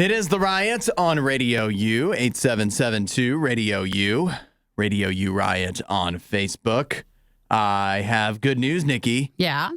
It is the Riot on Radio U, 8772 Radio U, Radio U Riot on Facebook. I have good news, Nikki. Yeah.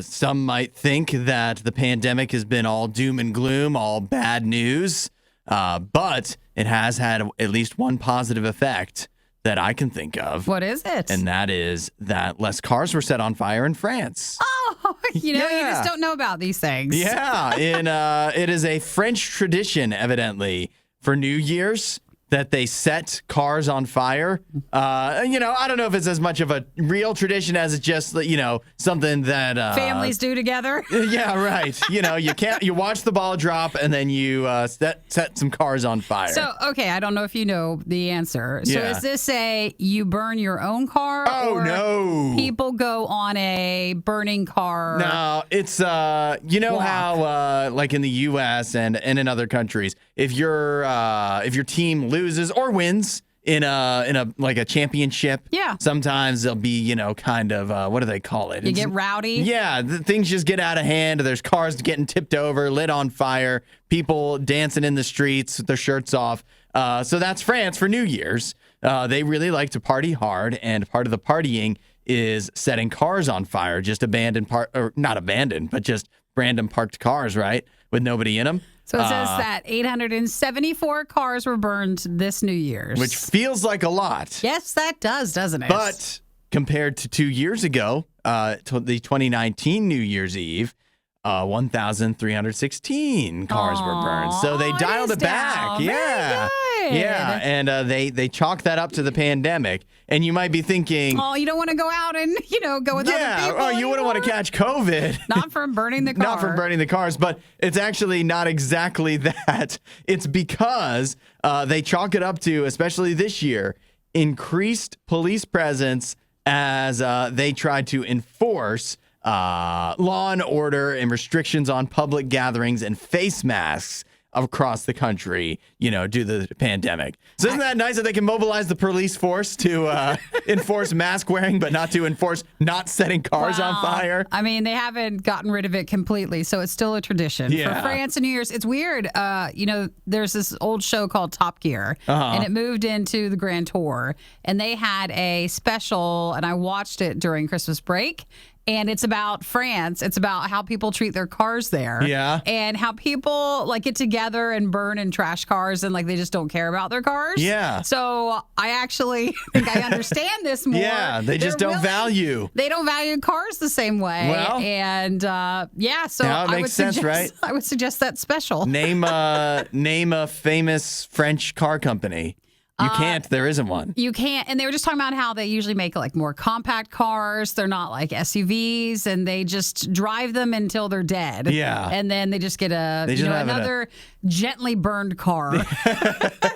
Some might think that the pandemic has been all doom and gloom, all bad news, but it has had at least one positive effect that I can think of. What is it? And that is that less cars were set on fire in France. Oh, you just don't know about these things. Yeah, it is a French tradition, evidently, for New Year's that they set cars on fire. I don't know if it's as much of a real tradition as it's just, something that families do together. Yeah, right. You watch the ball drop and then you set some cars on fire. So, okay, I don't know if you know the answer. So Yeah. is this you burn your own car? Oh, or no. people go on a burning car? No, it's how like in the U.S. and in other countries, if your team loses or wins in a championship, yeah, sometimes there'll be kind of what do they call it? You get rowdy. Yeah, things just get out of hand. There's cars getting tipped over, lit on fire, people dancing in the streets with their shirts off. So that's France for New Year's. They really like to party hard, and part of the partying is setting cars on fire, just not abandoned, but just random parked cars, right, with nobody in them. So it says that 874 cars were burned this New Year's. Which feels like a lot. Yes, that does, doesn't it? But compared to 2 years ago, the 2019 New Year's Eve, 1,316 cars were burned. So they dialed it back. Very Yeah. good. Yeah. And they chalked that up to the pandemic. And you might be thinking, oh, you don't want to go out and, go with other people. Oh, you wouldn't want to catch COVID. Not from burning the car. Not from burning the cars, but it's actually not exactly that. It's because they chalk it up to, especially this year, increased police presence as they tried to enforce law and order and restrictions on public gatherings and face masks across the country, due to the pandemic. So isn't that nice that they can mobilize the police force to enforce mask wearing, but not to enforce not setting cars on fire? I mean, they haven't gotten rid of it completely, so it's still a tradition. Yeah. For France and New Year's, it's weird. There's this old show called Top Gear, and it moved into the Grand Tour, and they had a special, and I watched it during Christmas break. And it's about France. It's about how people treat their cars there. Yeah. And how people get together and burn and trash cars and they just don't care about their cars. Yeah. So I actually think I understand this more. Yeah, they just don't value. They don't value cars the same way. Well. And so now it makes sense, right? I would suggest that special. Name a famous French car company. You can't. There isn't one. You can't. And they were just talking about how they usually make more compact cars. They're not like SUVs, and they just drive them until they're dead. Yeah. And then they just get another gently burned car.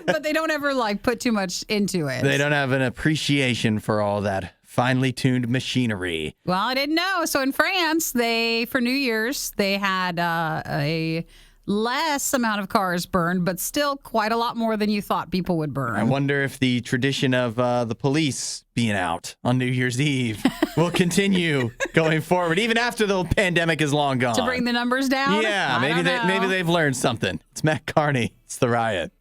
But they don't ever put too much into it. They don't have an appreciation for all that finely tuned machinery. Well, I didn't know. So in France, for New Year's, they had a less amount of cars burned, but still quite a lot more than you thought people would burn. I wonder if the tradition of the police being out on New Year's Eve will continue going forward, even after the pandemic is long gone. To bring the numbers down? Yeah, maybe they've learned something. It's Matt Carney. It's The Riot.